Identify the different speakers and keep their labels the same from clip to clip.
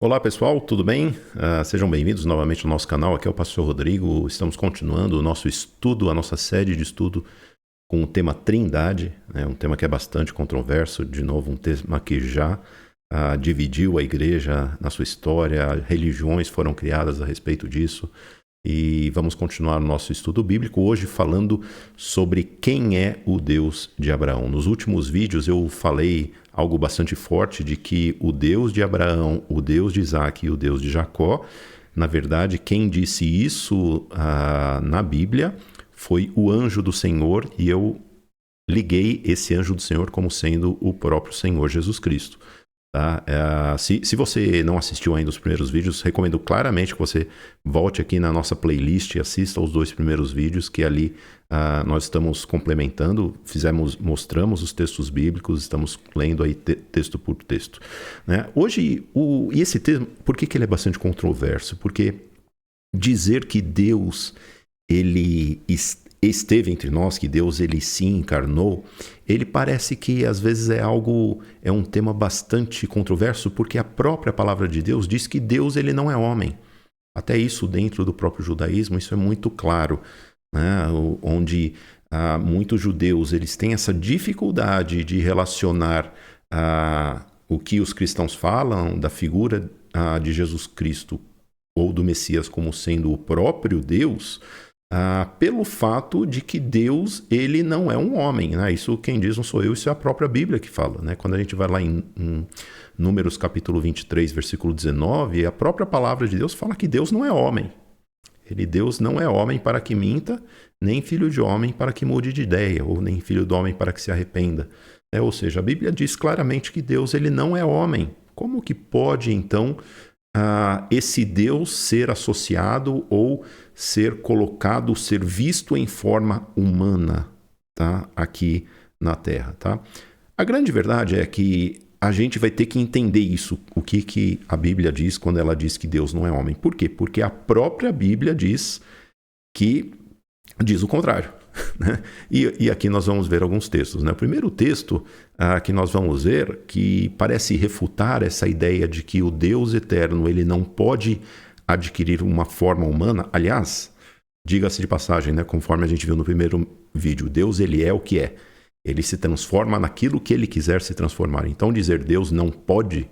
Speaker 1: Olá pessoal, tudo bem? Sejam bem-vindos novamente ao nosso canal. Aqui é o Pastor Rodrigo. Estamos continuando o nosso estudo, a nossa série de estudo com o tema Trindade, né? Um tema que é bastante controverso, de novo, um tema que já dividiu a igreja na sua história, religiões foram criadas a respeito disso. E vamos continuar o nosso estudo bíblico hoje falando sobre quem é o Deus de Abraão. Nos últimos vídeos eu falei algo bastante forte de que o Deus de Abraão, o Deus de Isaac e o Deus de Jacó, na verdade, quem disse isso na Bíblia foi o anjo do Senhor, e eu liguei esse anjo do Senhor como sendo o próprio Senhor Jesus Cristo. Tá? Se você não assistiu ainda os primeiros vídeos, recomendo claramente que você volte aqui na nossa playlist e assista os 2 primeiros vídeos, que ali nós estamos complementando, mostramos os textos bíblicos, estamos lendo aí texto por texto. Né? Hoje, e esse texto, por que ele é bastante controverso? Porque dizer que Deus ele esteve entre nós, que Deus ele se encarnou, ele parece que às vezes é um tema bastante controverso, porque a própria palavra de Deus diz que Deus ele não é homem. Até isso dentro do próprio judaísmo, isso é muito claro, né? Onde muitos judeus eles têm essa dificuldade de relacionar o que os cristãos falam da figura de Jesus Cristo ou do Messias como sendo o próprio Deus, pelo fato de que Deus ele não é um homem, né? Isso quem diz não sou eu, isso é a própria Bíblia que fala, né? Quando a gente vai lá em Números capítulo 23, versículo 19, a própria palavra de Deus fala que Deus não é homem. Deus não é homem para que minta, nem filho de homem para que mude de ideia, ou nem filho do homem para que se arrependa. Ou seja, a Bíblia diz claramente que Deus ele não é homem. Como que pode, então, esse Deus ser associado ou ser colocado, ser visto em forma humana, tá? Aqui na Terra, tá? A grande verdade é que a gente vai ter que entender isso, o que a Bíblia diz quando ela diz que Deus não é homem. Por quê? Porque a própria Bíblia diz o contrário. Né? E aqui nós vamos ver alguns textos. Né? O primeiro texto que nós vamos ver, que parece refutar essa ideia de que o Deus eterno ele não pode adquirir uma forma humana. Aliás, diga-se de passagem, né? Conforme a gente viu no primeiro vídeo, Deus ele é o que é. Ele se transforma naquilo que ele quiser se transformar. Então dizer Deus não pode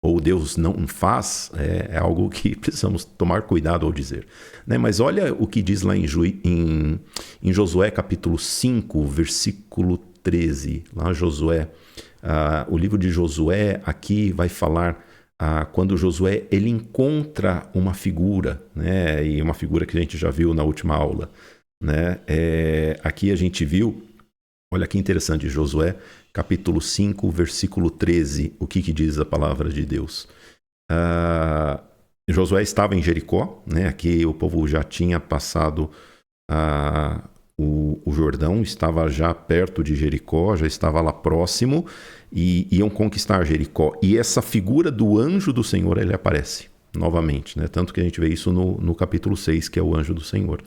Speaker 1: ou Deus não faz é algo que precisamos tomar cuidado ao dizer. Né? Mas olha o que diz lá em Josué capítulo 5, versículo 13. Lá Josué, o livro de Josué aqui vai falar quando Josué ele encontra uma figura, né? E uma figura que a gente já viu na última aula. Né? Aqui a gente viu, olha que interessante, Josué capítulo 5, versículo 13, o que diz a palavra de Deus? Josué estava em Jericó, né? Aqui o povo já tinha passado o Jordão, estava já perto de Jericó, já estava lá próximo, e iam conquistar Jericó. E essa figura do anjo do Senhor, ele aparece novamente, né? Tanto que a gente vê isso no capítulo 6, que é o anjo do Senhor.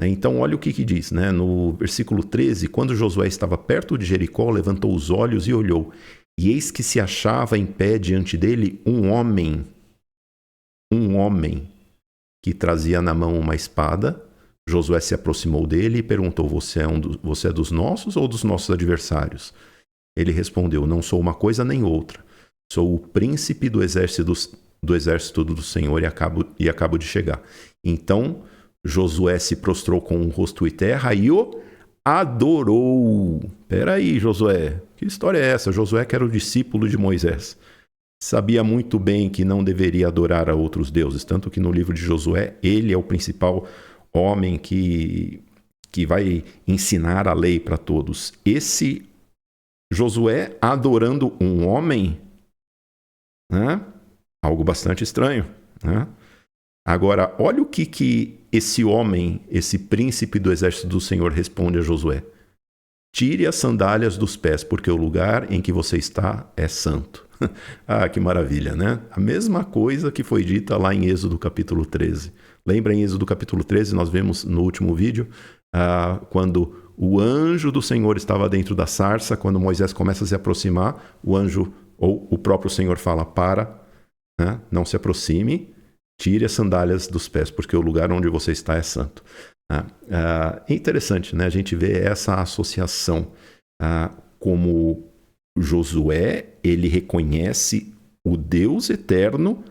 Speaker 1: Então, olha o que diz, né? No versículo 13, quando Josué estava perto de Jericó, levantou os olhos e olhou. E eis que se achava em pé diante dele um homem que trazia na mão uma espada. Josué se aproximou dele e perguntou, você é dos nossos ou dos nossos adversários? Ele respondeu, não sou uma coisa nem outra. Sou o príncipe do exército do Senhor e acabo de chegar. Então Josué se prostrou com o rosto em terra e o adorou. Peraí, Josué, que história é essa? Josué que era o discípulo de Moisés. Sabia muito bem que não deveria adorar a outros deuses, tanto que no livro de Josué, ele é o principal homem que vai ensinar a lei para todos. Esse Josué adorando um homem, né? Algo bastante estranho, né? Agora, olha o que esse homem, esse príncipe do exército do Senhor responde a Josué. Tire as sandálias dos pés, porque o lugar em que você está é santo. Que maravilha, né? A mesma coisa que foi dita lá em Êxodo capítulo 13. Lembra em Êxodo capítulo 13, nós vemos no último vídeo, quando o anjo do Senhor estava dentro da sarça, quando Moisés começa a se aproximar, o anjo ou o próprio Senhor fala, para, né? Não se aproxime, tire as sandálias dos pés, porque o lugar onde você está é santo. É interessante, né? A gente vê essa associação, como Josué, ele reconhece o Deus eterno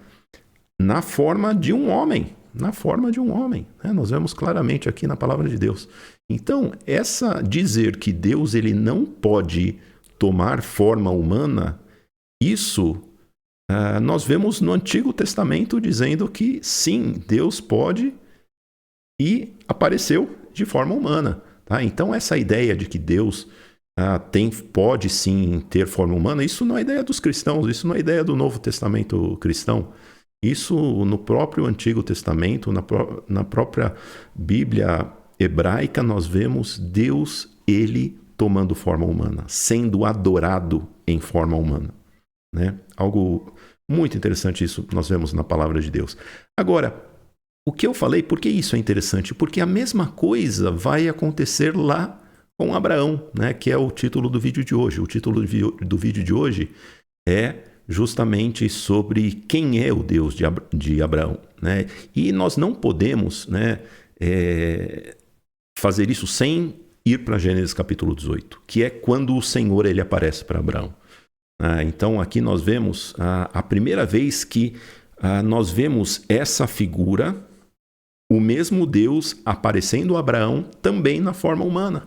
Speaker 1: na forma de um homem. Na forma de um homem. Né? Nós vemos claramente aqui na palavra de Deus. Então, dizer que Deus ele não pode tomar forma humana, isso nós vemos no Antigo Testamento dizendo que sim, Deus pode e apareceu de forma humana. Tá? Então, essa ideia de que Deus pode sim ter forma humana, isso não é ideia dos cristãos, isso não é ideia do Novo Testamento cristão. Isso no próprio Antigo Testamento, na própria Bíblia hebraica, nós vemos Deus, ele tomando forma humana, sendo adorado em forma humana. Né? Algo muito interessante isso nós vemos na palavra de Deus. Agora, o que eu falei, por que isso é interessante? Porque a mesma coisa vai acontecer lá com Abraão, né? Que é o título do vídeo de hoje. O título do vídeo de hoje é justamente sobre quem é o Deus de Abraão. Né? E nós não podemos, né, fazer isso sem ir para Gênesis capítulo 18, que é quando o Senhor ele aparece para Abraão. Então aqui nós vemos a primeira vez que nós vemos essa figura, o mesmo Deus aparecendo a Abraão também na forma humana.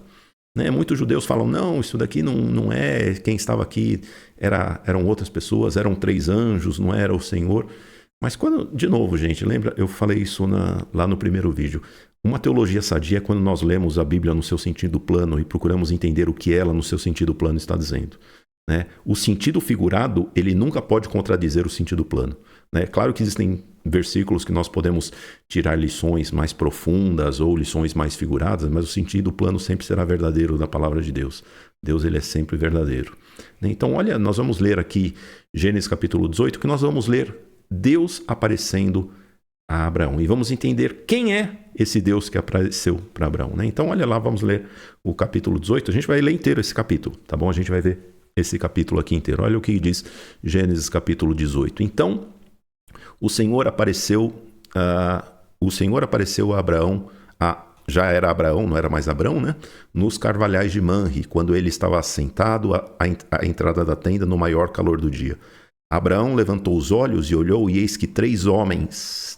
Speaker 1: Né? Muitos judeus falam, não, isso daqui não é quem estava aqui, eram outras pessoas, eram 3 anjos, não era o Senhor. Mas quando, de novo, gente, lembra, eu falei isso lá no primeiro vídeo, uma teologia sadia é quando nós lemos a Bíblia no seu sentido plano e procuramos entender o que ela no seu sentido plano está dizendo. Né? O sentido figurado, ele nunca pode contradizer o sentido plano. Né? Claro que existem versículos que nós podemos tirar lições mais profundas ou lições mais figuradas, mas o sentido plano sempre será verdadeiro da palavra de Deus. Deus ele é sempre verdadeiro. Então, olha, nós vamos ler aqui Gênesis capítulo 18, que nós vamos ler Deus aparecendo a Abraão. E vamos entender quem é esse Deus que apareceu para Abraão. Né? Então, olha lá, vamos ler o capítulo 18. A gente vai ler inteiro esse capítulo, tá bom? A gente vai ver esse capítulo aqui inteiro. Olha o que diz Gênesis capítulo 18. Então, o Senhor apareceu a Abraão, já era Abraão, não era mais Abrão, né? Nos carvalhais de Manre, quando ele estava assentado à entrada da tenda no maior calor do dia. Abraão levantou os olhos e olhou, e eis que 3 homens,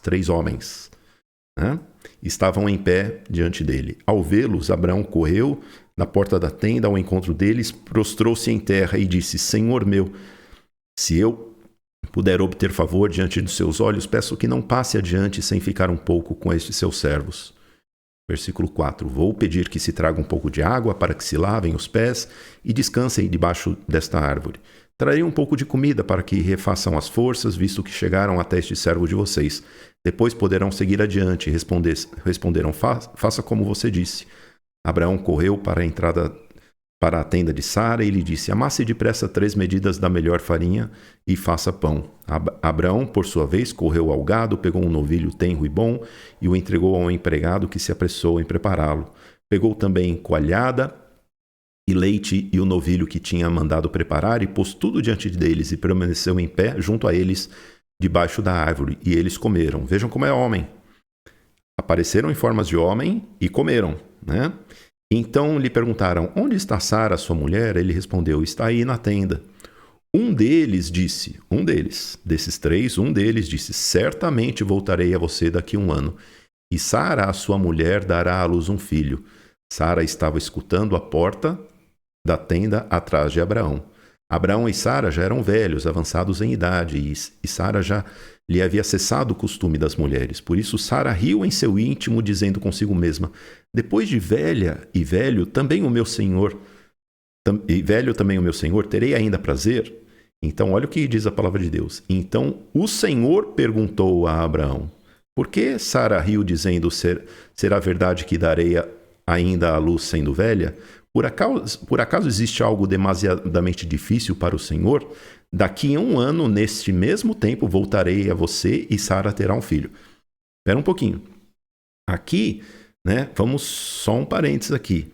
Speaker 1: né, estavam em pé diante dele. Ao vê-los, Abraão correu na porta da tenda ao encontro deles, prostrou-se em terra e disse, Senhor meu, se eu puder obter favor diante dos seus olhos, peço que não passe adiante sem ficar um pouco com estes seus servos. Versículo 4. Vou pedir que se traga um pouco de água para que se lavem os pés e descansem debaixo desta árvore. Trarei um pouco de comida para que refaçam as forças, visto que chegaram até este servo de vocês. Depois poderão seguir adiante. Responderam, faça como você disse. Abraão correu para a tenda de Sara e lhe disse, amasse depressa 3 medidas da melhor farinha e faça pão. Abraão, por sua vez, correu ao gado, pegou um novilho tenro e bom e o entregou ao empregado que se apressou em prepará-lo. Pegou também coalhada e leite e o novilho que tinha mandado preparar e pôs tudo diante deles e permaneceu em pé junto a eles debaixo da árvore. E eles comeram. Vejam como é homem. Apareceram em formas de homem e comeram, né? Então lhe perguntaram, onde está Sara, sua mulher? Ele respondeu, está aí na tenda. Desses 3, um deles disse, certamente voltarei a você daqui 1 ano. E Sara, a sua mulher, dará à luz um filho. Sara estava escutando à porta da tenda atrás de Abraão. Abraão e Sara já eram velhos, avançados em idade, e Sara já lhe havia cessado o costume das mulheres. Por isso Sara riu em seu íntimo, dizendo consigo mesma, depois de velha e velho também o meu senhor, terei ainda prazer? Então olha o que diz a palavra de Deus. Então o Senhor perguntou a Abraão, por que Sara riu dizendo, será verdade que darei ainda à luz sendo velha? Por acaso existe algo demasiadamente difícil para o Senhor? Daqui a 1 ano, neste mesmo tempo, voltarei a você e Sara terá um filho. Espera um pouquinho. Aqui, né, vamos só um parênteses aqui.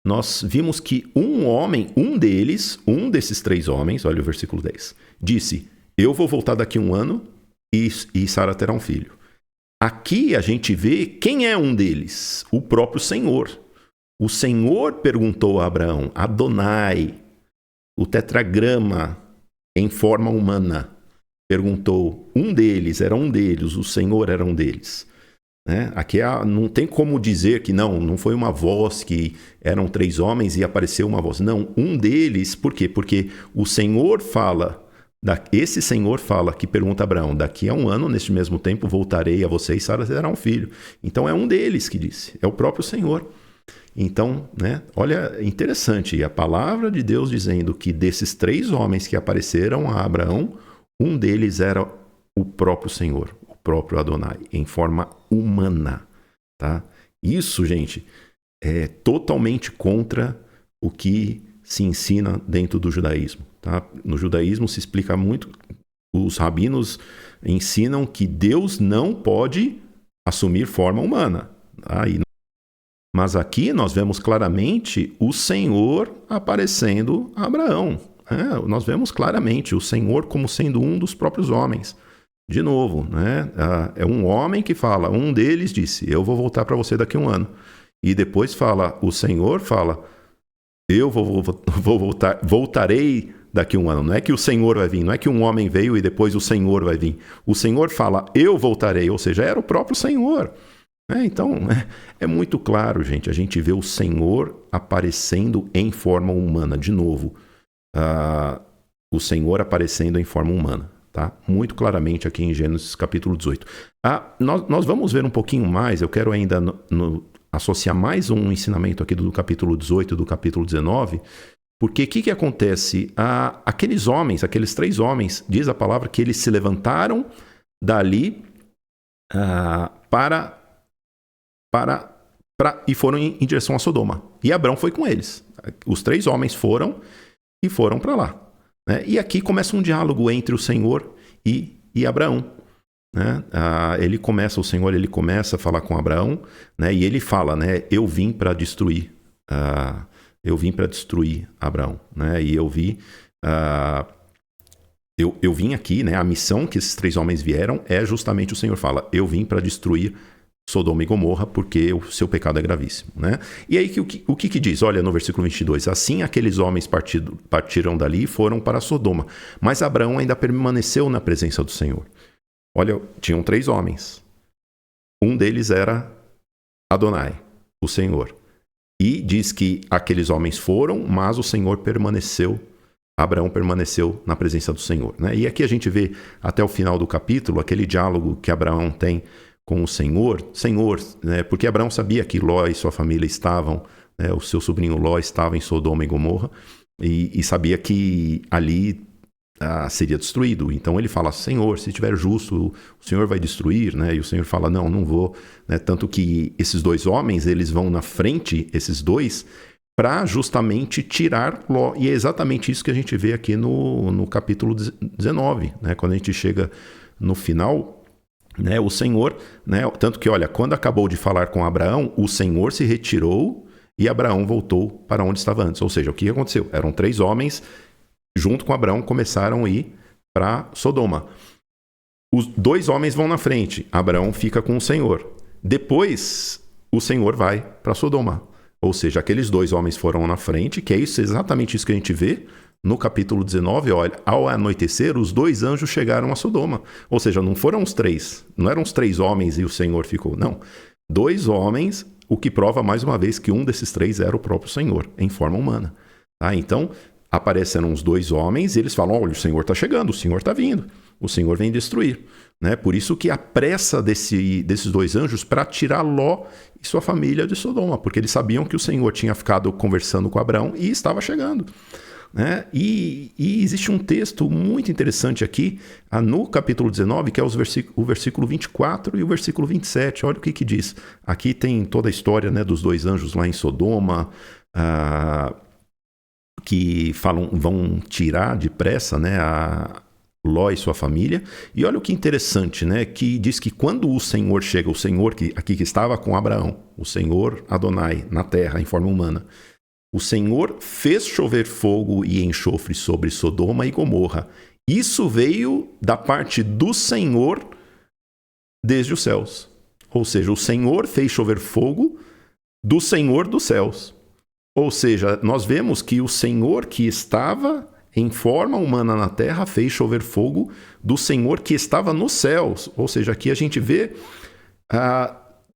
Speaker 1: Nós vimos que um desses 3 homens, olha o versículo 10, disse, eu vou voltar daqui a 1 ano e Sara terá um filho. Aqui a gente vê quem é um deles, o próprio Senhor. O Senhor perguntou a Abraão, Adonai, o tetragrama em forma humana, perguntou, era um deles, o Senhor era um deles. Né? Aqui não tem como dizer que não foi uma voz, que eram 3 homens e apareceu uma voz. Não, um deles, por quê? Porque o Senhor fala, esse Senhor fala, que pergunta a Abraão, daqui a 1 ano, neste mesmo tempo, voltarei a você e Sara terá um filho. Então é um deles que disse, é o próprio Senhor. Então, né, olha, interessante, a palavra de Deus dizendo que desses 3 homens que apareceram a Abraão, um deles era o próprio Senhor, o próprio Adonai, em forma humana, tá? Isso, gente, é totalmente contra o que se ensina dentro do judaísmo, tá? No judaísmo se explica muito, os rabinos ensinam que Deus não pode assumir forma humana, tá? Mas aqui nós vemos claramente o Senhor aparecendo a Abraão. Nós vemos claramente o Senhor como sendo um dos próprios homens. De novo, né? É um homem que fala, um deles disse, eu vou voltar para você daqui a 1 ano. E depois fala, o Senhor fala, eu voltarei daqui a 1 ano. Não é que o Senhor vai vir, não é que um homem veio e depois o Senhor vai vir. O Senhor fala, eu voltarei, ou seja, era o próprio Senhor. Então, é muito claro, gente. A gente vê o Senhor aparecendo em forma humana. De novo, o Senhor aparecendo em forma humana. Tá? Muito claramente aqui em Gênesis capítulo 18. Nós vamos ver um pouquinho mais. Eu quero ainda associar mais um ensinamento aqui do capítulo 18 e do capítulo 19. Porque o que acontece? Aqueles homens, aqueles 3 homens, diz a palavra que eles se levantaram dali e foram em direção a Sodoma. E Abrão foi com eles. Os 3 homens foram para lá. Né? E aqui começa um diálogo entre o Senhor e Abraão. Né? O Senhor começa a falar com Abraão, né? E ele fala, né? Eu vim para destruir. Eu vim para destruir Abraão. Né? E eu vim aqui, né? A missão que esses 3 homens vieram é justamente o Senhor fala, eu vim para destruir Sodoma e Gomorra, porque o seu pecado é gravíssimo. Né? E aí o que diz? Olha no versículo 22, assim aqueles homens partiram dali e foram para Sodoma, mas Abraão ainda permaneceu na presença do Senhor. Olha, tinham 3 homens, um deles era Adonai, o Senhor, e diz que aqueles homens foram, mas o Senhor permaneceu, Abraão permaneceu na presença do Senhor. Né? E aqui a gente vê até o final do capítulo aquele diálogo que Abraão tem com o Senhor, né, porque Abraão sabia que Ló e sua família estavam, né, o seu sobrinho Ló estava em Sodoma e Gomorra, e sabia que ali seria destruído. Então ele fala, Senhor, se estiver justo, o Senhor vai destruir, né? E o Senhor fala, não vou. Né? Tanto que esses 2 homens, eles vão na frente, esses 2, para justamente tirar Ló. E é exatamente isso que a gente vê aqui no capítulo 19, né? Quando a gente chega no final, né, o Senhor, né, tanto que, olha, quando acabou de falar com Abraão, o Senhor se retirou e Abraão voltou para onde estava antes. Ou seja, o que aconteceu? Eram 3 homens, junto com Abraão, começaram a ir para Sodoma. Os 2 homens vão na frente, Abraão fica com o Senhor. Depois, o Senhor vai para Sodoma. Ou seja, aqueles 2 homens foram na frente, que é exatamente isso que a gente vê no capítulo 19, olha, ao anoitecer, os 2 anjos chegaram a Sodoma. Ou seja, não foram os 3, não eram os 3 homens e o Senhor ficou, não. 2 homens, o que prova mais uma vez que um desses 3 era o próprio Senhor, em forma humana. Tá? Então, apareceram os 2 homens e eles falam, olha, o Senhor está chegando, o Senhor está vindo, o Senhor vem destruir. Né? Por isso que a pressa desses 2 anjos para tirar Ló e sua família de Sodoma, porque eles sabiam que o Senhor tinha ficado conversando com Abraão e estava chegando. Né? E existe um texto muito interessante aqui, no capítulo 19, que é o versículo 24 e o versículo 27. Olha o que diz. Aqui tem toda a história, né, dos 2 anjos lá em Sodoma, que vão tirar depressa, né, a Ló e sua família. E olha o que interessante, né, que diz que quando o Senhor chega, o Senhor que estava com Abraão, o Senhor Adonai na terra em forma humana, o Senhor fez chover fogo e enxofre sobre Sodoma e Gomorra Isso veio da parte do Senhor desde os céus. Ou seja, o Senhor fez chover fogo do Senhor dos céus. Ou seja, nós vemos que o Senhor que estava em forma humana na terra fez chover fogo do Senhor que estava nos céus. Ou seja, aqui a gente vê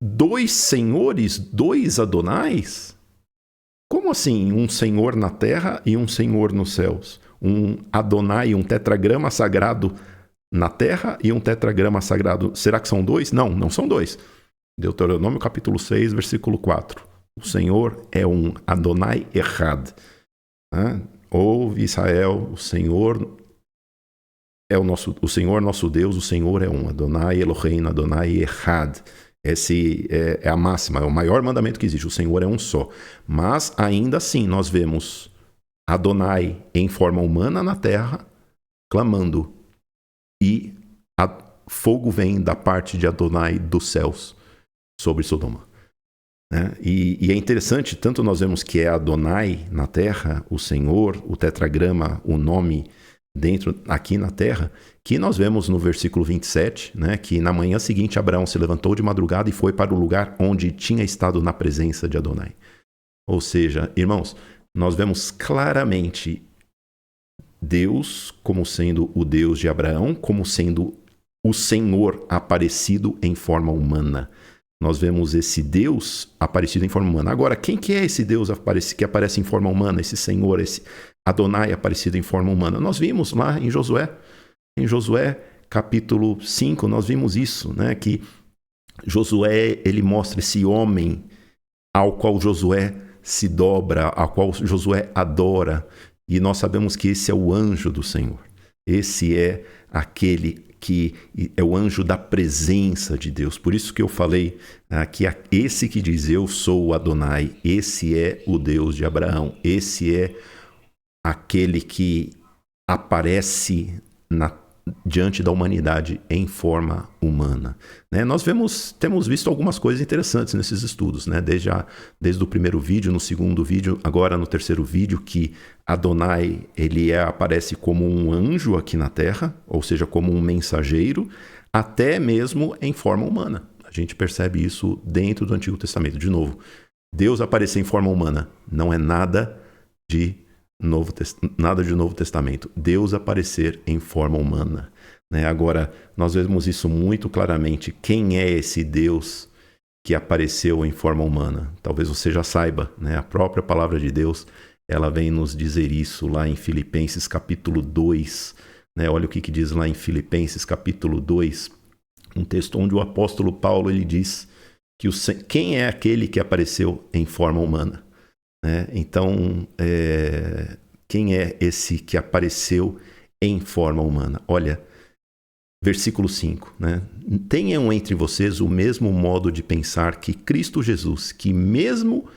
Speaker 1: dois senhores, dois Adonais. Como assim? Um Senhor na terra e um Senhor nos céus. Um Adonai, um tetragrama sagrado na terra e um tetragrama sagrado. Será que são dois? Não, não são dois. Deuteronômio capítulo 6, versículo 4. O Senhor é um Adonai Echad. Ouve Israel, o Senhor é o Senhor nosso Deus, o Senhor é um. Adonai Eloheinu, Adonai Echad. Esse é a máxima, é o maior mandamento que existe. O Senhor é um só. Mas ainda assim nós vemos Adonai em forma humana na terra, clamando. E fogo vem da parte de Adonai dos céus sobre Sodoma. E é interessante, tanto nós vemos que é Adonai na terra, o Senhor, o tetragrama, o nome aqui na terra, que nós vemos no versículo 27, que na manhã seguinte Abraão se levantou de madrugada e foi para o lugar onde tinha estado na presença de Adonai. Ou seja, irmãos, nós vemos claramente Deus como sendo o Deus de Abraão, como sendo o Senhor aparecido em forma humana. Nós vemos esse Deus aparecido em forma humana. Agora, quem que é esse Deus que aparece em forma humana? Esse Senhor, esse Adonai aparecido em forma humana? Nós vimos lá em Josué. Em Josué, capítulo 5, nós vimos isso, que Josué, ele mostra esse homem ao qual Josué se dobra, ao qual Josué adora. E nós sabemos que esse é o anjo do Senhor. Esse é aquele que é o anjo da presença de Deus. Por isso que eu falei que esse que diz eu sou o Adonai, esse é o Deus de Abraão, esse é aquele que aparece diante da humanidade em forma humana. Nós temos visto algumas coisas interessantes nesses estudos, desde o primeiro vídeo, no segundo vídeo, agora no terceiro vídeo, que Adonai ele aparece como um anjo aqui na Terra, ou seja, como um mensageiro, até mesmo em forma humana. A gente percebe isso dentro do Antigo Testamento. De novo, Deus aparecer em forma humana não é nada de Novo Testamento. Deus aparecer em forma humana. Agora, nós vemos isso muito claramente. Quem é esse Deus que apareceu em forma humana? Talvez você já saiba. A própria palavra de Deus, ela vem nos dizer isso lá em Filipenses capítulo 2. Olha o que diz lá em Filipenses capítulo 2. Um texto onde o apóstolo Paulo ele diz que quem é aquele que apareceu em forma humana? Então, quem é esse que apareceu em forma humana? Olha, versículo 5. Tenham entre vocês o mesmo modo de pensar que Cristo Jesus, que mesmo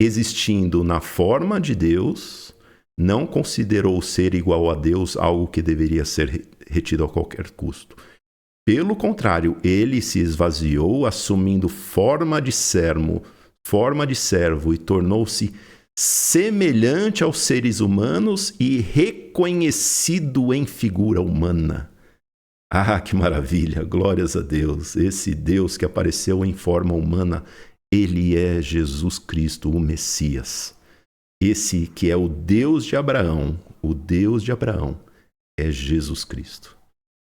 Speaker 1: existindo na forma de Deus, não considerou ser igual a Deus algo que deveria ser retido a qualquer custo. Pelo contrário, ele se esvaziou, assumindo forma de servo e tornou-se semelhante aos seres humanos e reconhecido em figura humana. Ah, que maravilha! Glórias a Deus! Esse Deus que apareceu em forma humana, ele é Jesus Cristo, o Messias. Esse que é o Deus de Abraão é Jesus Cristo.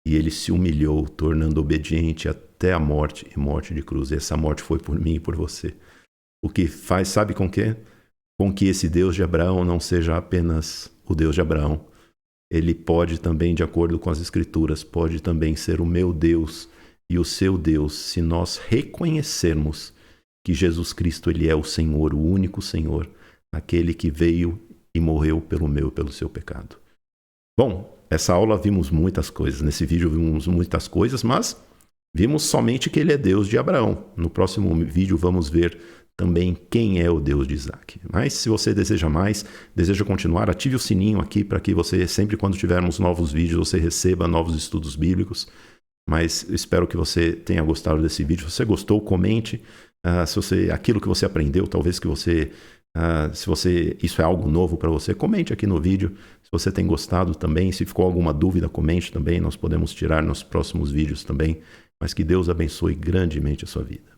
Speaker 1: E ele se humilhou, tornando obediente até a morte e morte de cruz. E essa morte foi por mim e por você. O que faz, sabe com quê? Com que esse Deus de Abraão não seja apenas o Deus de Abraão. Ele pode também, de acordo com as Escrituras, pode também ser o meu Deus e o seu Deus, se nós reconhecermos que Jesus Cristo ele é o Senhor, o único Senhor, aquele que veio e morreu pelo meu e pelo seu pecado. Bom, essa aula vimos muitas coisas. Nesse vídeo vimos muitas coisas, mas vimos somente que ele é Deus de Abraão. No próximo vídeo vamos ver também quem é o Deus de Isaac. Mas se você deseja mais, deseja continuar, ative o sininho aqui para que você, sempre quando tivermos novos vídeos, você receba novos estudos bíblicos. Mas espero que você tenha gostado desse vídeo. Se você gostou, comente aquilo que você aprendeu, talvez que você Se isso é algo novo para você, comente aqui no vídeo. Se você tem gostado também, se ficou alguma dúvida, comente também. Nós podemos tirar nos próximos vídeos também. Mas que Deus abençoe grandemente a sua vida.